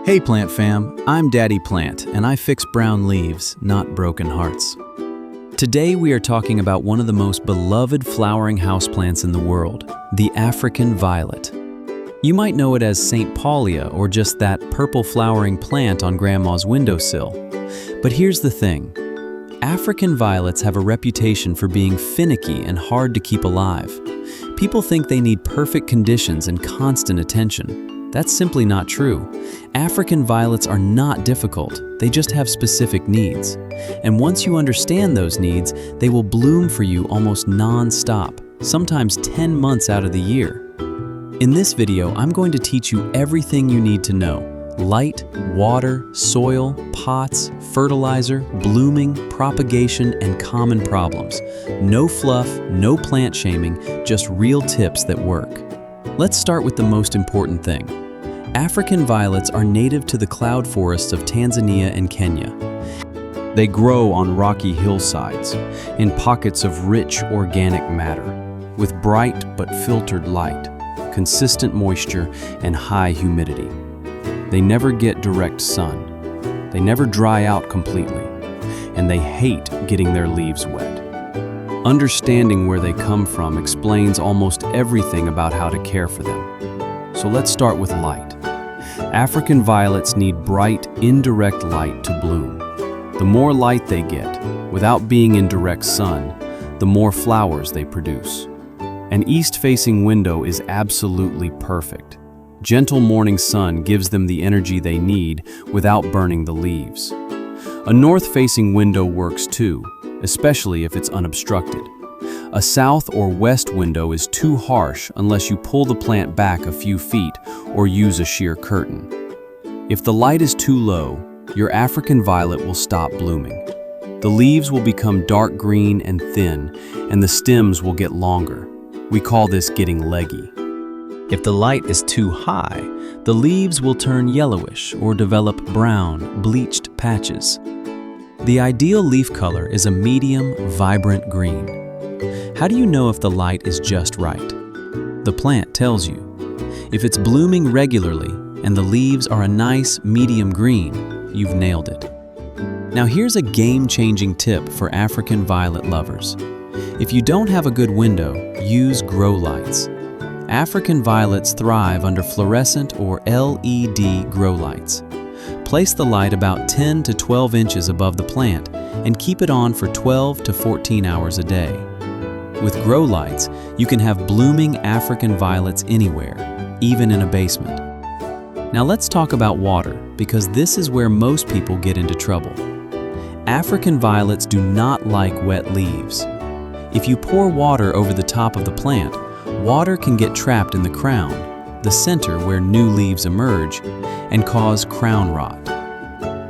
Hey Plant Fam, I'm Daddy Plant, and I fix brown leaves, not broken hearts. Today we are talking about one of the most beloved flowering houseplants in the world, the African violet. You might know it as Saintpaulia or just that purple flowering plant on Grandma's windowsill. But here's the thing. African violets have a reputation for being finicky and hard to keep alive. People think they need perfect conditions and constant attention. That's simply not true. African violets are not difficult, they just have specific needs. And once you understand those needs, they will bloom for you almost non-stop, sometimes 10 months out of the year. In this video, I'm going to teach you everything you need to know. Light, water, soil, pots, fertilizer, blooming, propagation, and common problems. No fluff, no plant shaming, just real tips that work. Let's start with the most important thing. African violets are native to the cloud forests of Tanzania and Kenya. They grow on rocky hillsides, in pockets of rich organic matter, with bright but filtered light, consistent moisture, and high humidity. They never get direct sun. They never dry out completely, and they hate getting their leaves wet. Understanding where they come from explains almost everything about how to care for them. So let's start with light. African violets need bright, indirect light to bloom. The more light they get, without being in direct sun, the more flowers they produce. An east-facing window is absolutely perfect. Gentle morning sun gives them the energy they need without burning the leaves. A north-facing window works too, especially if it's unobstructed. A south or west window is too harsh unless you pull the plant back a few feet or use a sheer curtain. If the light is too low, your African violet will stop blooming. The leaves will become dark green and thin, and the stems will get longer. We call this getting leggy. If the light is too high, the leaves will turn yellowish or develop brown, bleached patches. The ideal leaf color is a medium, vibrant green. How do you know if the light is just right? The plant tells you. If it's blooming regularly and the leaves are a nice, medium green, you've nailed it. Now here's a game-changing tip for African violet lovers. If you don't have a good window, use grow lights. African violets thrive under fluorescent or LED grow lights. Place the light about 10 to 12 inches above the plant and keep it on for 12 to 14 hours a day. With grow lights, you can have blooming African violets anywhere, even in a basement. Now let's talk about water, because this is where most people get into trouble. African violets do not like wet leaves. If you pour water over the top of the plant, water can get trapped in the crown, the center where new leaves emerge, and cause crown rot.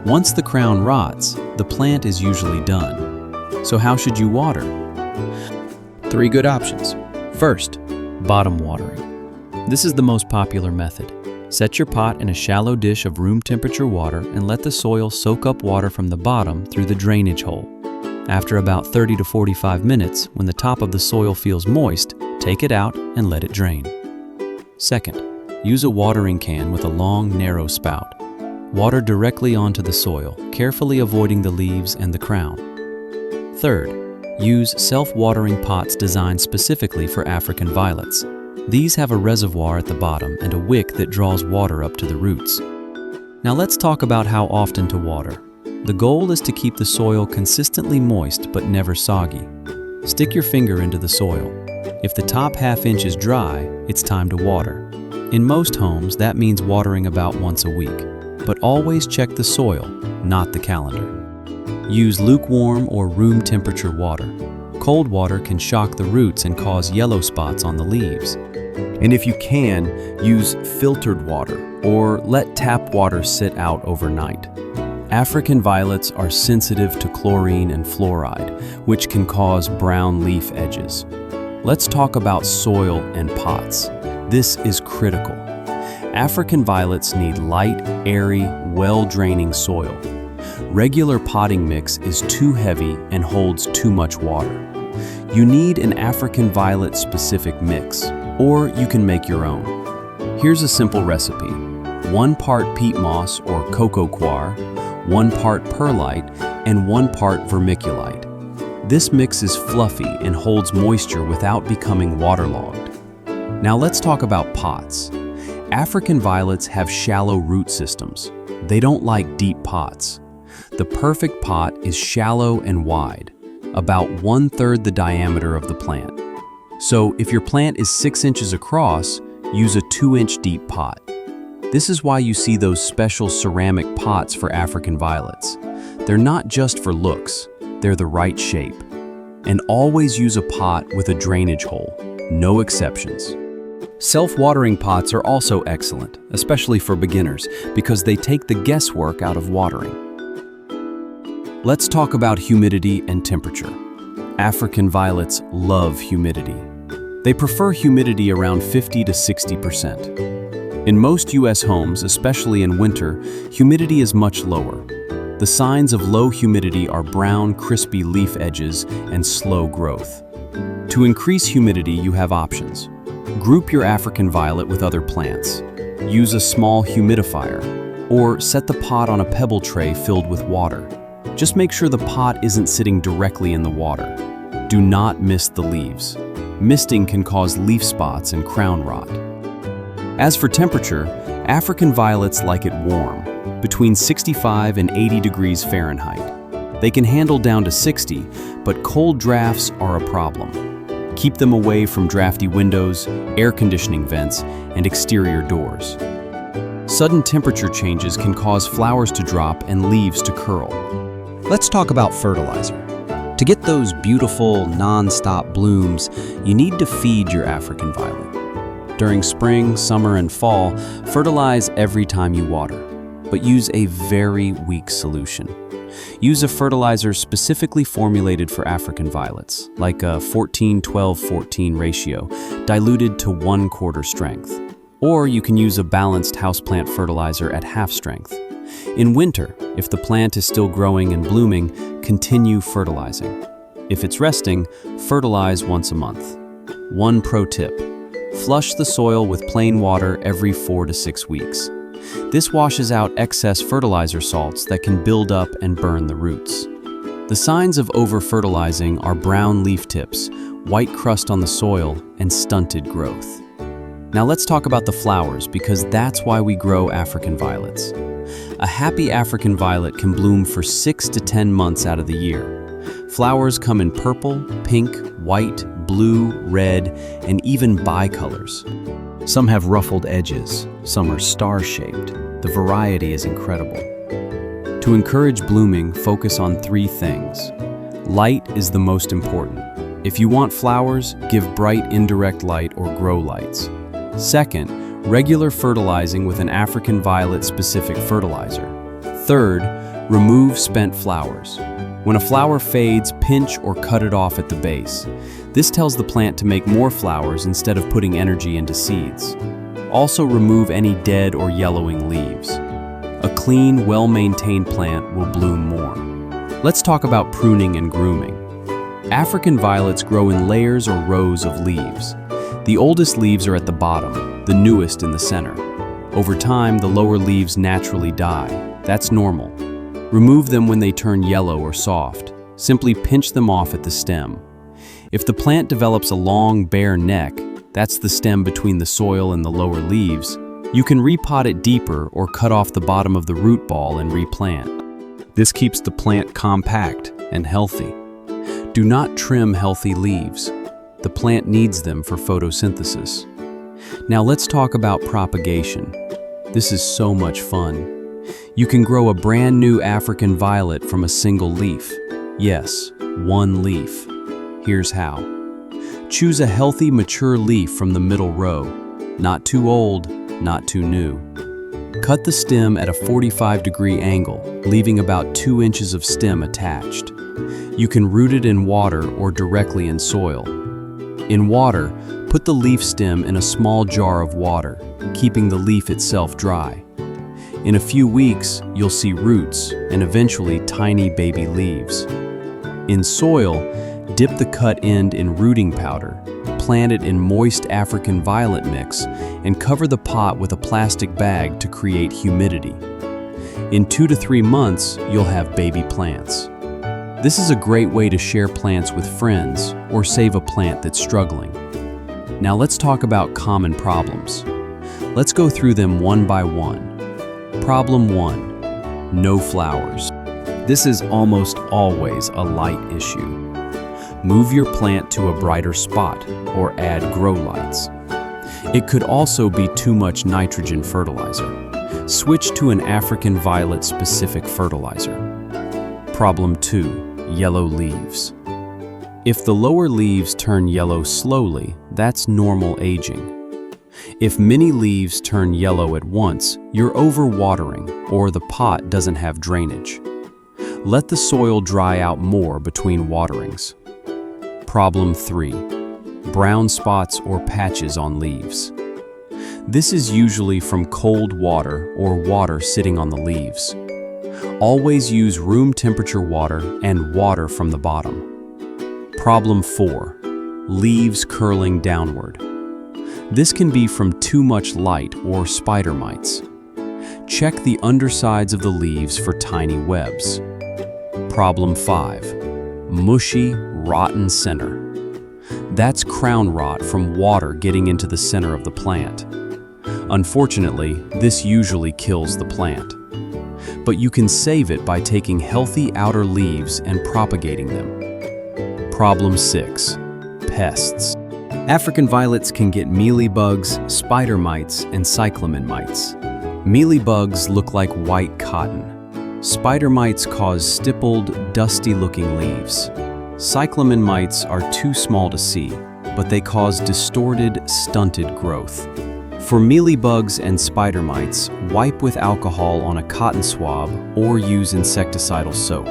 Once the crown rots, the plant is usually done. So how should you water? 3 good options. First, bottom watering. This is the most popular method. Set your pot in a shallow dish of room temperature water and let the soil soak up water from the bottom through the drainage hole. After about 30 to 45 minutes, when the top of the soil feels moist, take it out and let it drain. Second, use a watering can with a long, narrow spout. Water directly onto the soil, carefully avoiding the leaves and the crown. Third, use self-watering pots designed specifically for African violets. These have a reservoir at the bottom and a wick that draws water up to the roots. Now let's talk about how often to water. The goal is to keep the soil consistently moist but never soggy. Stick your finger into the soil. If the top half inch is dry, it's time to water. In most homes, that means watering about once a week. But always check the soil, not the calendar. Use lukewarm or room temperature water. Cold water can shock the roots and cause yellow spots on the leaves. And if you can, use filtered water or let tap water sit out overnight. African violets are sensitive to chlorine and fluoride, which can cause brown leaf edges. Let's talk about soil and pots. This is critical. African violets need light, airy, well-draining soil. Regular potting mix is too heavy and holds too much water. You need an African violet specific mix, or you can make your own. Here's a simple recipe. 1 part peat moss or cocoa coir, 1 part perlite, and 1 part vermiculite. This mix is fluffy and holds moisture without becoming waterlogged. Now let's talk about pots. African violets have shallow root systems. They don't like deep pots. The perfect pot is shallow and wide, about 1/3 the diameter of the plant. So if your plant is 6 inches across, use a 2-inch deep pot. This is why you see those special ceramic pots for African violets. They're not just for looks, they're the right shape. And always use a pot with a drainage hole, no exceptions. Self-watering pots are also excellent, especially for beginners, because they take the guesswork out of watering. Let's talk about humidity and temperature. African violets love humidity. They prefer humidity around 50 to 60%. In most US homes, especially in winter, humidity is much lower. The signs of low humidity are brown, crispy leaf edges and slow growth. To increase humidity, you have options. Group your African violet with other plants. Use a small humidifier, or set the pot on a pebble tray filled with water. Just make sure the pot isn't sitting directly in the water. Do not mist the leaves. Misting can cause leaf spots and crown rot. As for temperature, African violets like it warm, between 65 and 80 degrees Fahrenheit. They can handle down to 60, but cold drafts are a problem. Keep them away from drafty windows, air conditioning vents, and exterior doors. Sudden temperature changes can cause flowers to drop and leaves to curl. Let's talk about fertilizer. To get those beautiful, non-stop blooms, you need to feed your African violet. During spring, summer, and fall, fertilize every time you water, but use a very weak solution. Use a fertilizer specifically formulated for African violets, like a 14-12-14 ratio, diluted to 1/4 strength. Or you can use a balanced houseplant fertilizer at half strength. In winter, if the plant is still growing and blooming, continue fertilizing. If it's resting, fertilize once a month. One pro tip: flush the soil with plain water every 4 to 6 weeks. This washes out excess fertilizer salts that can build up and burn the roots. The signs of over-fertilizing are brown leaf tips, white crust on the soil, and stunted growth. Now let's talk about the flowers, because that's why we grow African violets. A happy African violet can bloom for 6 to 10 months out of the year. Flowers come in purple, pink, white, blue, red, and even bicolors. Some have ruffled edges, some are star-shaped. The variety is incredible. To encourage blooming, focus on 3 things. Light is the most important. If you want flowers, give bright indirect light or grow lights. Second, regular fertilizing with an African violet-specific fertilizer. Third, remove spent flowers. When a flower fades, pinch or cut it off at the base. This tells the plant to make more flowers instead of putting energy into seeds. Also remove any dead or yellowing leaves. A clean, well-maintained plant will bloom more. Let's talk about pruning and grooming. African violets grow in layers or rows of leaves. The oldest leaves are at the bottom, the newest in the center. Over time, the lower leaves naturally die. That's normal. Remove them when they turn yellow or soft. Simply pinch them off at the stem. If the plant develops a long, bare neck, that's the stem between the soil and the lower leaves, you can repot it deeper or cut off the bottom of the root ball and replant. This keeps the plant compact and healthy. Do not trim healthy leaves. The plant needs them for photosynthesis. Now let's talk about propagation. This is so much fun. You can grow a brand new African violet from a single leaf. Yes, one leaf. Here's how. Choose a healthy, mature leaf from the middle row. Not too old, not too new. Cut the stem at a 45-degree angle, leaving about 2 inches of stem attached. You can root it in water or directly in soil. In water, put the leaf stem in a small jar of water, keeping the leaf itself dry. In a few weeks, you'll see roots and eventually tiny baby leaves. In soil, dip the cut end in rooting powder, plant it in moist African violet mix and cover the pot with a plastic bag to create humidity. In 2 to 3 months, you'll have baby plants. This is a great way to share plants with friends or save a plant that's struggling. Now let's talk about common problems. Let's go through them one by one. Problem 1. No flowers. This is almost always a light issue. Move your plant to a brighter spot or add grow lights. It could also be too much nitrogen fertilizer. Switch to an African violet specific fertilizer. Problem 2. Yellow leaves. If the lower leaves turn yellow slowly, that's normal aging. If many leaves turn yellow at once, you're overwatering or the pot doesn't have drainage. Let the soil dry out more between waterings. Problem 3. Brown spots or patches on leaves. This is usually from cold water or water sitting on the leaves. Always use room temperature water and water from the bottom. Problem 4. Leaves curling downward. This can be from too much light or spider mites. Check the undersides of the leaves for tiny webs. Problem 5. Mushy, rotten center. That's crown rot from water getting into the center of the plant. Unfortunately, this usually kills the plant. But you can save it by taking healthy outer leaves and propagating them. Problem 6. Pests. African violets can get mealybugs, spider mites, and cyclamen mites. Mealybugs look like white cotton. Spider mites cause stippled, dusty-looking leaves. Cyclamen mites are too small to see, but they cause distorted, stunted growth. For mealybugs and spider mites, wipe with alcohol on a cotton swab or use insecticidal soap.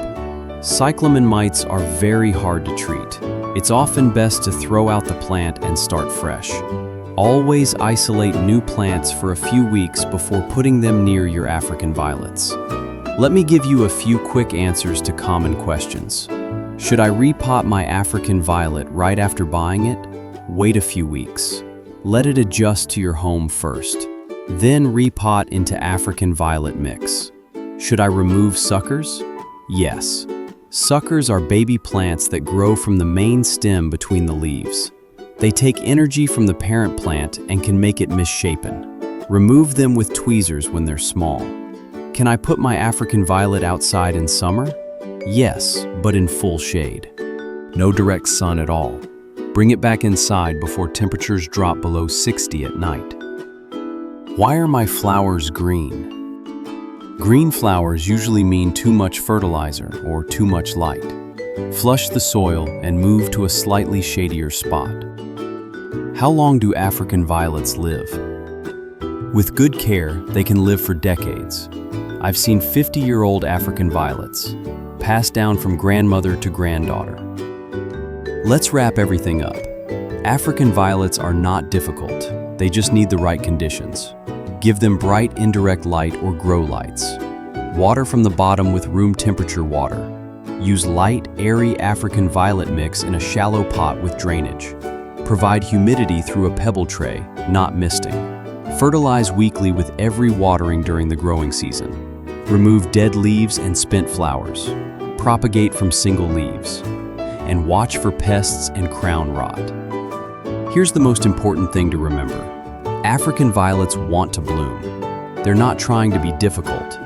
Cyclamen mites are very hard to treat. It's often best to throw out the plant and start fresh. Always isolate new plants for a few weeks before putting them near your African violets. Let me give you a few quick answers to common questions. Should I repot my African violet right after buying it? Wait a few weeks. Let it adjust to your home first. Then repot into African violet mix. Should I remove suckers? Yes. Suckers are baby plants that grow from the main stem between the leaves. They take energy from the parent plant and can make it misshapen. Remove them with tweezers when they're small. Can I put my African violet outside in summer? Yes, but in full shade. No direct sun at all. Bring it back inside before temperatures drop below 60 at night. Why are my flowers green? Green flowers usually mean too much fertilizer or too much light. Flush the soil and move to a slightly shadier spot. How long do African violets live? With good care, they can live for decades. I've seen 50-year-old African violets, passed down from grandmother to granddaughter. Let's wrap everything up. African violets are not difficult. They just need the right conditions. Give them bright indirect light or grow lights. Water from the bottom with room temperature water. Use light, airy African violet mix in a shallow pot with drainage. Provide humidity through a pebble tray, not misting. Fertilize weekly with every watering during the growing season. Remove dead leaves and spent flowers. Propagate from single leaves. And watch for pests and crown rot. Here's the most important thing to remember. African violets want to bloom. They're not trying to be difficult.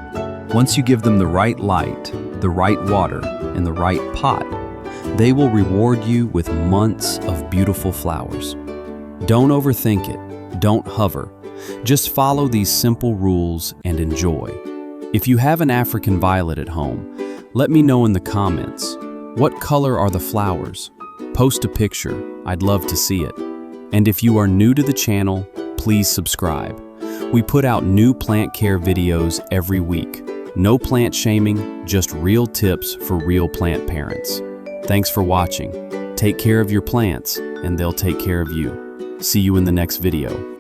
Once you give them the right light, the right water, and the right pot, they will reward you with months of beautiful flowers. Don't overthink it. Don't hover. Just follow these simple rules and enjoy. If you have an African violet at home, let me know in the comments. What color are the flowers? Post a picture. I'd love to see it. And if you are new to the channel, please subscribe. We put out new plant care videos every week. No plant shaming, just real tips for real plant parents. Thanks for watching. Take care of your plants, and they'll take care of you. See you in the next video.